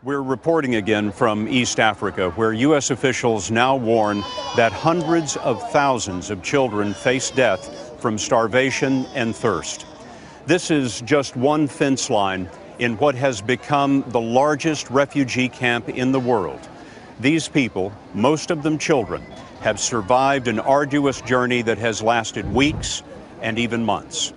We're reporting again from East Africa, where U.S. officials now warn that hundreds of thousands of children face death from starvation and thirst. This is just one fence line in what has become the largest refugee camp in the world. These people, most of them children, have survived an arduous journey that has lasted weeks and even months.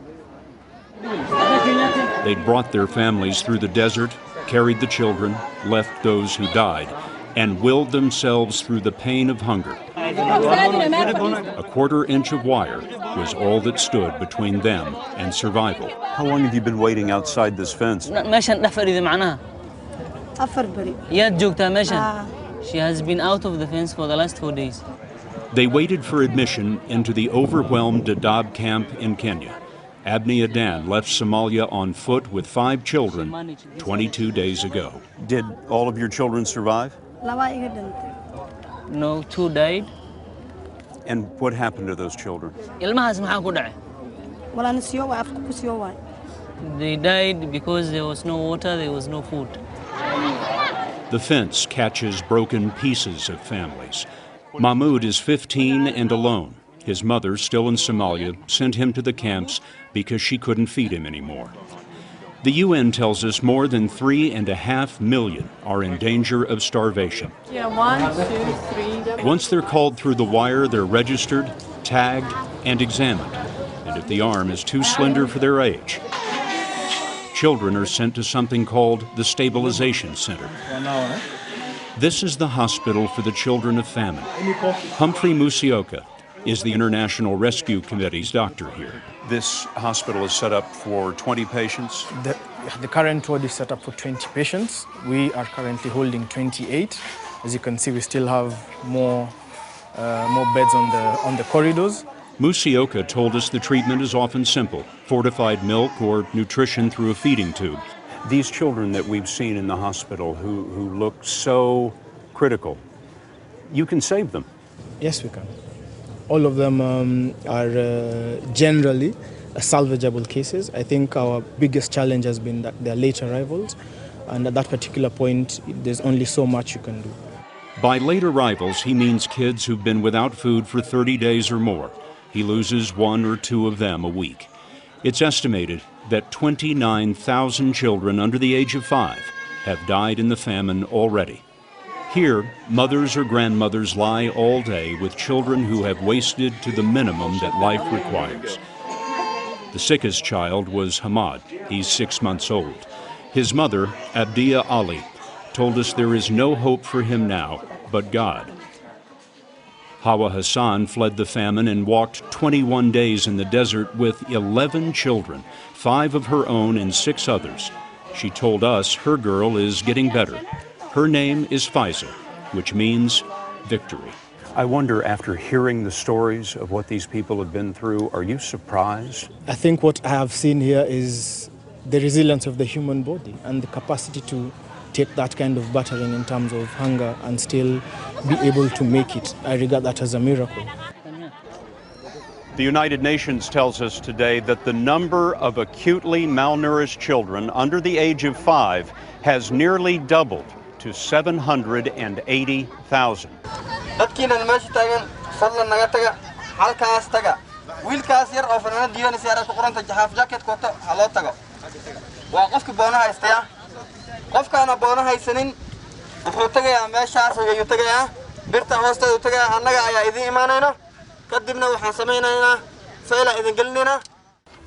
They'd brought their families through the desert, carried the children, left those who died, and willed themselves through the pain of hunger. A quarter-inch of wire was all that stood between them and survival. How long have you been waiting outside this fence? She has been out of the fence for the last 4 days. They waited for admission into the overwhelmed Dadaab camp in Kenya. Abni Adan left Somalia on foot with 5 children 22 days ago. Did all of your children survive? No, 2 died. And what happened to those children? They died because there was no water, there was no food. The fence catches broken pieces of families. Mahmoud is 15 and alone. His mother, still in Somalia, sent him to the camps because she couldn't feed him anymore. The UN tells us more than 3.5 million are in danger of starvation. Yeah, 1, 2, 3. Once they're called through the wire, they're registered, tagged, and examined. And if the arm is too slender for their age, children are sent to something called the Stabilization Center. This is the hospital for the children of famine. Humphrey Musioka is the International Rescue Committee's doctor here. This hospital is set up for 20 patients? The current ward is set up for 20 patients. We are currently holding 28. As you can see, we still have more beds on the corridors. Musioka told us the treatment is often simple: fortified milk or nutrition through a feeding tube. These children that we've seen in the hospital who look so critical, you can save them. Yes, we can. All of them are generally salvageable cases. I think our biggest challenge has been that they're late arrivals, and at that particular point, there's only so much you can do. By late arrivals, he means kids who've been without food for 30 days or more. He loses 1 or 2 of them a week. It's estimated that 29,000 children under the age of 5 have died in the famine already. Here, mothers or grandmothers lie all day with children who have wasted to the minimum that life requires. The sickest child was Hamad. He's 6 months old. His mother, Abdia Ali, told us there is no hope for him now but God. Hawa Hassan fled the famine and walked 21 days in the desert with 11 children, 5 of her own and 6 others. She told us her girl is getting better. Her name is Faiza, which means victory. I wonder, after hearing the stories of what these people have been through, are you surprised? I think what I have seen here is the resilience of the human body and the capacity to take that kind of battering in terms of hunger and still be able to make it. I regard that as a miracle. The United Nations tells us today that the number of acutely malnourished children under the age of 5 has nearly doubled to 780,000.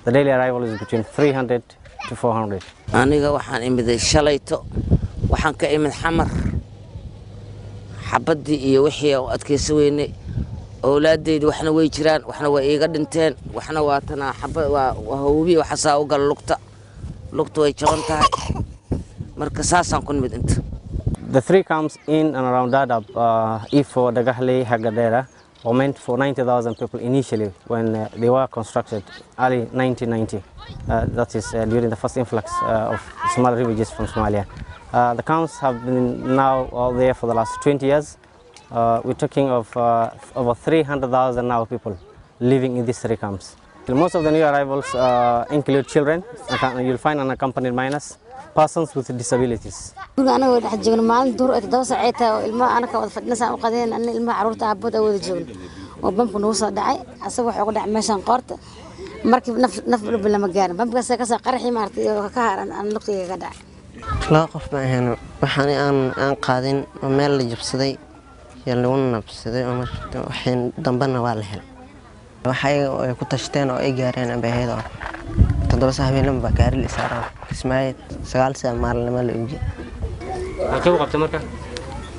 The daily arrival is between 300 to 400. waxaan ka imid xamar xabadii iyo wixii oo adkaysi weynay awlaadeed waxna way jiraan waxna way iiga dhinteen waxna waa tana xabad waa hawbi waxa saa u gal lugta way jaban tahay marka saasaan ku nimid inta. The 3 camps in and around Dadaab, Ifo, Dagahle, Hagadera, were meant for 90,000 people initially when they were constructed early 1990. That is during the first influx of Somali refugees from Somalia. The camps have been now all there for the last 20 years. We're talking of over 300,000 now people living in these 3 camps. Most of the new arrivals include children. You'll find unaccompanied minors, persons with disabilities. أنا ود حجنا ما عند دور أتدوس عيتها الماء أنا كود فدنا سام قدين أن الماء عرورت عبود أود الجون وبمكن وصل دعي أسوي حقود عمشان قارت مركب نف بلا مجان بمكن سكسر قرحي مارتي كهر أنا لقطي قدع لا قف معي وحني أن قادين ومال اللي جبسدي يلون نبسدي وحين ضمبنا والهل وحي كنت أشتين أو إيجارين بهذا تدرس هذين لما بكار الإسارة اسمعي سقال سمار لما الإنجيل كيف قبت مركا؟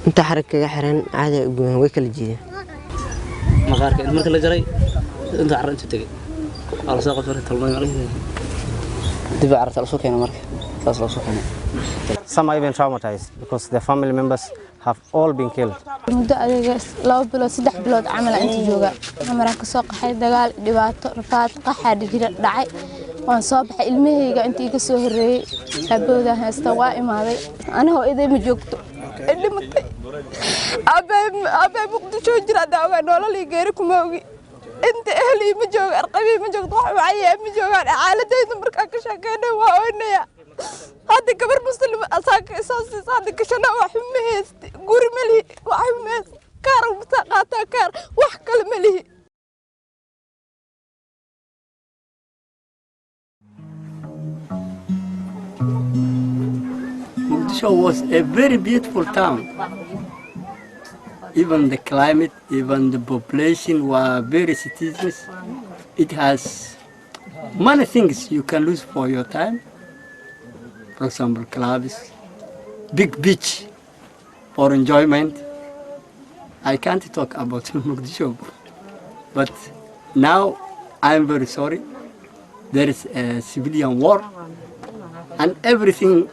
أنت حركة حرين عادي ويك الجديد مغارك المركا اللي جري أنت عرفت تجي على ساقط فرح تلمي عليه تبي عرفت على سوق هنا مركا تصل سوق هنا. Some are even traumatized because their family members have all been killed. مدة لو بلود 3 بلود عمل أنت جوجا عمرك كسوق حي دجال دبات رفات قحد جرا دعي وانصاب علمه أنت كسوه الري أبوده هستوى إمامي أنا هو إذا مجوكت اللي مت أبى مقدشون جرا دعوة ولا لي غيركم أوي أنت أهلي مجوك أرقبي مجوك ضح معي مجوك عائلتي تمرك أكشكنا وأنا هذا كبر مسلم أساك أساسي هذا كشنا وحميس قري ملي وحميس كار ومساقاتا كار وحكل ملي. Mogadishu was a very beautiful town. Even the climate, even the population were very citizens. It has many things you can lose for your time. For example, clubs, big beach for enjoyment. I can't talk about Mogadishu, but now I'm very sorry. There is a civilian war, and everything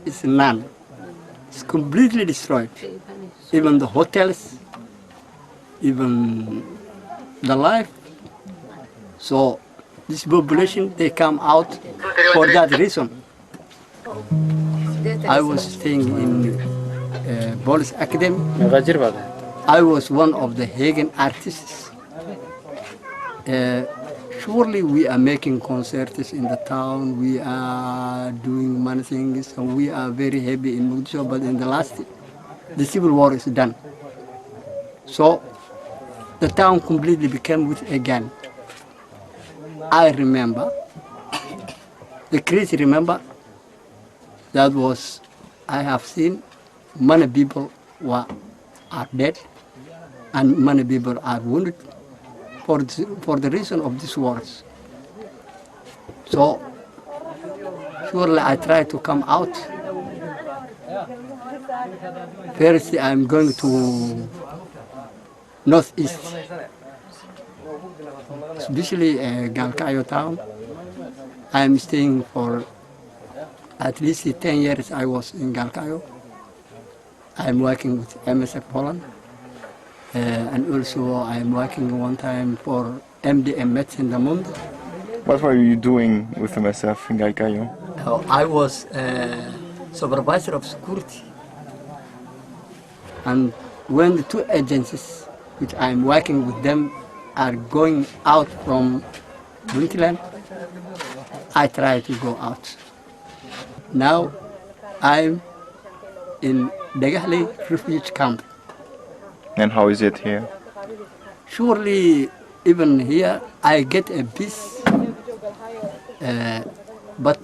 is none. It's completely destroyed. Even the hotels, even the life. So this population, they come out for that reason. I was staying in Police Academy. I was one of the Hagen artists. Surely we are making concerts in the town, we are doing many things, and we are very happy in Mogadishu, but in the last, the civil war is done. So the town completely became with a gun. I remember, the crazy remember, that was, I have seen many people are dead and many people are wounded for the reason of these wars. So surely I try to come out. First I'm going to northeast, especially Galkayo town. I'm staying for at least 10 years. I was in Galkayo. I'm working with MSF Holland. And also I'm working one time for MDM Medicine the Mundo. What were you doing with MSF in Galkayo? I was supervisor of security. And when the two agencies which I'm working with them are going out from Puntland, I try to go out. Now I'm in Degahle refugee camp. And how is it here? Surely, even here, I get a peace, but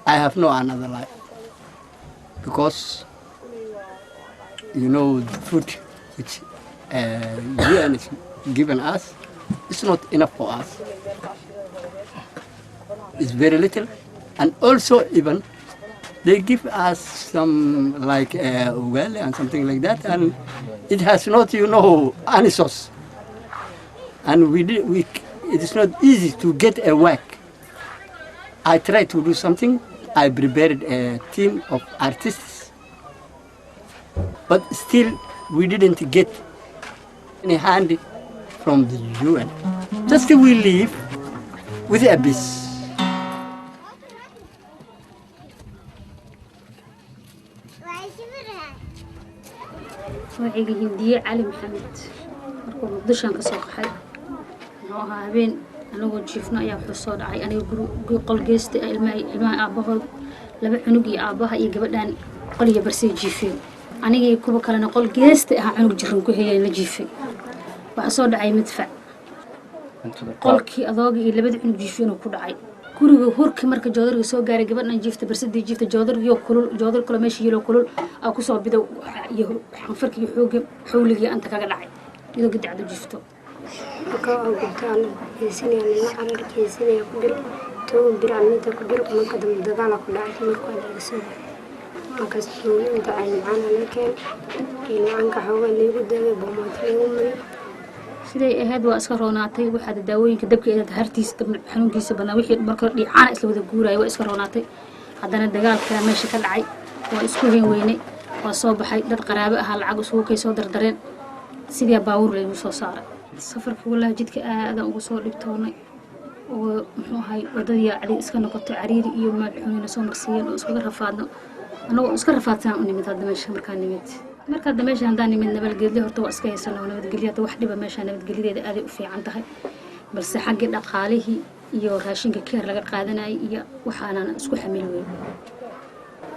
I have no another life. Because, you know, the food which UN is giving us, it's not enough for us. It's very little. And also, even, they give us some like ugali and something like that, and it has not, you know, any sauce. And it is not easy to get a work. I tried to do something. I prepared a team of artists, but still we didn't get any hand from the UN. Just we live with a abyss. وعيقي هندية علي محمد مركو مقدشان كسوق حي نوها هبين anagoo jiifno ayaa wuxuu soo dhacay aniga qol geesta ilmaha aabahood laba cunug iyo aabaha iyo gabadhaan qol iyo barsay jiifeen anigii kuwa kalena qol geesta ah cunug jiran ku hayay la jiifay waxaa soo dhacay madfac qolkii adooga iyo labada cunug jiifeen ku dhacay guriga hurka marka joodariga soo gaaray gabadhan jiifta barsadii jiifta joodariga kulul joodar kale meesha yelo kulul aa ku soo bidow iyo xanfarkii xooga xawligii anta kaga dhacay iyadoo gidacdo jiifto marka aan gudtaan geesinaya arar geesinaya ku bir toon bir anita ku bir marka dagaal ku dhacay marka laga soo markaas inta ay macana laakiin ilmaanka xooga leegu daagay boomaad leegu maray siday ahayd waa iska roonaatay waxa daawooyinka dabkeeda hartiisa xanuunkiisa badnaa wixii marka dhicaan isla wada guuray waa iska roonaatay haddana dagaalka meesha ka dhacay waa isku heen weynay waa soo baxay dad qaraabo ah lacag isugu kay soo dardareen sidii baawur leeyu soo saaray safarka wallahi jidka aad ugu soo dhibtoonay oo muxuu ahay wadadii cadi iska noqotay cariiri iyo maalxuuna soo marsiiyeen oo isku rafaadno anagoo iska rafaadsan u nimid hadda meesha markaan nimid marka hadda meesha handaan nimid nabadgelyo horta waa iska haysanaa nabadgelyo hadda wax dhiba meesha nabadgelyadeeda aad u fiican tahay balse xagga dhaqaalihii iyo raashinka keer laga qaadanayay iyo waxaanan isku xamil weyn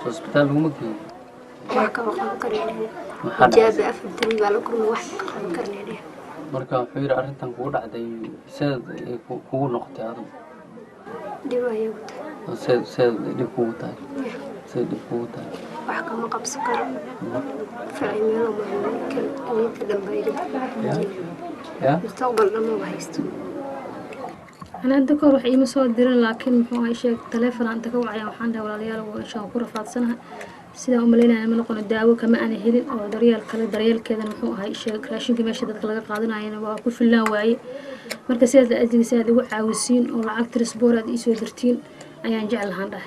hospital lagu geeyo wax ka qaban karnaa jaabi afdari baa la kulmo wax ka qaban karnaa marka wuxuu yiri arrintan kugu dhacday seed kugu noqotay adigu dhibayo seed dhib kugu tahay seed dhib kugu tahay wax kama qabsan karo faa'iido ma mumkin inta dambayda ya mustaqbal ma haysto أنا عندك أروح إيه مسوي ديرن لكن هو شيء تلفون عندك وعيا وحنا ولا ليال وإن شاء الله كورة فاضسنها سيدا أملينا أنا نقول الدعوة كما أنا هيل أو دريال كذا نحو هاي شيء كراشين كما شدت خلق قاعدنا يعني وأقول في الله واعي مركز سيد أجل سيد وعاوسين والعكتر سبورة إيسو درتين أيان جعل هنده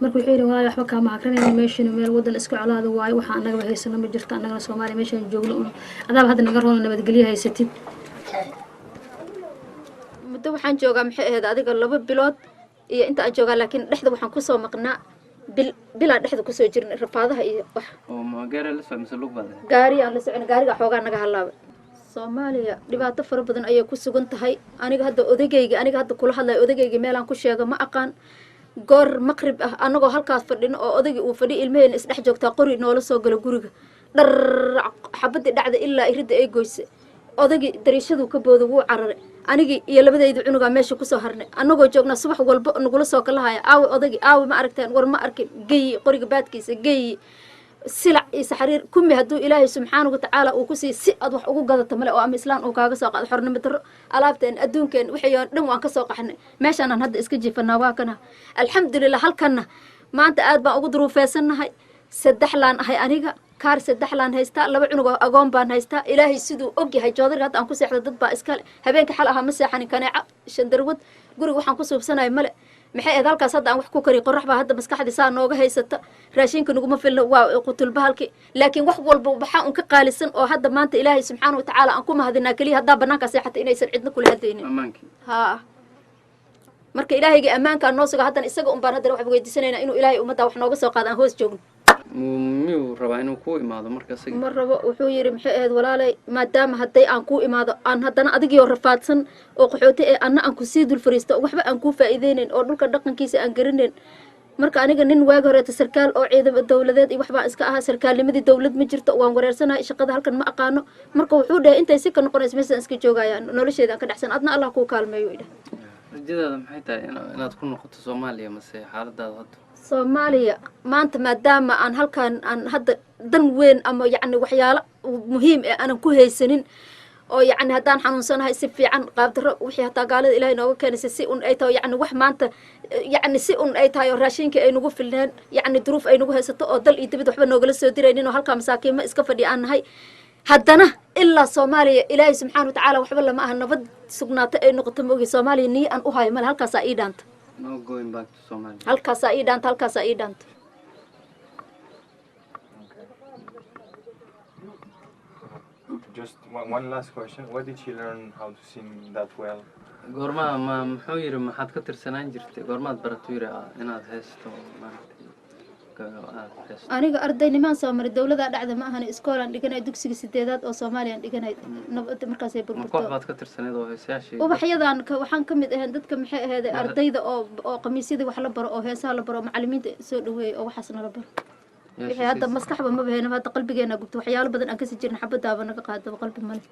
مركو حيري واي وحبا كما عكرنا ميشن وميل ودن اسكو على هذا واي وحا أنك بهيسنا مجرتا أنك سومالي ميشن جوغلون أذاب هذا نقرون أنا بدقليها يستيب muddo waxaan joogaa maxay ahayd adiga 2 bilood iyo inta aan joogaa laakiin dhexda waxaan ku soo maqnaa bilaa dhexda ku soo jirnay rafaadaha iyo wax oo ma gaari la soo misal lug badan gaari aan la socon gaariga xoogaa naga halaabay Soomaaliya dhibaato fara badan ayay ku sugan tahay aniga hadda kula hadlay odagayga meel aan ku sheego ma aqaan goor maqrib ah anagoo halkaas fadhino oo odagii uu fadhi ilmaheen isdhex joogtaa qori noola soo galo guriga dhar xabadii dhacda ilaa irida ay goysay odagii dariishadu ka boodo wuu cararay anigi iyo labadaydu cunuga meesha ku soo harnay anagoo joogna subax walba nagula soo kalahay odagii ma aragteen war ma arkin geey qoriga baadkiisa geey silac isa xariir kumi haduu ilaahay subxaanahu wa ta'ala uu ku sii si ad wax ugu gadato male oo ama islaan uu kaaga soo qaado xornimo daro alaabteen adduunkeen wixii dhan waan ka soo qaxnay meeshaan aan hadda iska jiifanaa waa kana alxamdulillah halkana maanta aad baan ugu duruufeysanahay 3 laan ahay aniga kaar 3 laan haysta 2 cunug oo agoon baan haysta ilaahay siduu og yahay joodariga hadda aan ku seexdo dad baa iska habeenka xal aha ma seexanin kaneeca shandarwad guriga waxaan ku suubsanahay male maxay aad halkaas hadda aan wax ku kari qorax baa hadda maskaxdii saa nooga haysata raashinka naguma filna waa qutul bahalki laakiin wax walba waxa uu ka qaalisan oo hadda maanta ilaahay subxaanahu wa ta'ala aan ku mahadinaa kaliya hadda banaanka seexata inaysan cidna kula hadlaynin ammaanki ha marka ilaahayga ammaanka noo suga haddan isaga baan hadda wax weydiisanayna inuu ilaahay ummadda wax nooga soo qaado aan hoos joogno miyuu rabaa inuu ku imaado marka isaga ma rabo wuxuu yiri maxay ahayd walaalay maadaama hadday aan ku imaado aan haddana adigii rafaadsan oo qaxooti ee anna aan ku sii dul fariisto waxba aan ku faa'iideynin oo dhulka dhaqankiisa aan garanayn marka aniga nin waag hore sarkaal oo ciidamada dawladeed iyo waxba iska aha sarkaalnimadii dawlad ma jirto waan wareersanahay shaqada halkan ma aqaano marka wuxuu dhahay intay si ka noqonayso meeshan iska joogayaan nolosheeda ka dhaxsan adna Allah ku kaalmeeyo ida rajadaada maxay tahay inaad ku noqoto Soomaaliya mase xaaladaada hadda Soomaaliya maanta maadaama aan halkan aan hadda dan weyn ama yacni waxyaalo muhiim ah aan ku haysanin oo yacni haddaan xanuunsanahay si fiican qaabdaro wixii hataa gaalada ilaahay nooga keenay si un ay tahay yacni wax maanta yacni si un ay tahay raashinka ay nagu filneen yacni duruuf ay nagu haysato oo dal iyo dibad waxba noogala soo diraynin oo halka masaakiin ma iska fadhi aan nahay haddana ilaa Soomaaliya ilaahay subxaanahu wa ta'ala waxba lama aha nabad sugnaata ay noqoto moogi Soomaaliya nii aan u hayo mal halkaas ay dhaanta no going back to Somalia halkaas ay dhaanta Just one last question. Where did she learn how to sing that well? goorma muxuu yiri maxaad ka tirsanaan jirtay goormaad barato yiri inaad heesto maartay aniga ardaynimo soo maray dawladda dhacda ma ahan iskoolan dhiganay dugsiga 8aad oo Soomaaliya dhiganay nabad markaas ay burburto koox baad ka tirsaneed oo heesayaashii ubaxyadan waxaan kamid ahayn dadka maxay ahayd ardayda oo qamiisyada wax la baro oo heesaha la baro macallimiinta soo dhaweeyay oo waxaas nala baro wixii hadda maskaxba ma bahayna hadda qalbigeena gubto waxyaalo badan aan ka sii jirnay xabadaaba naga qaado qalbi male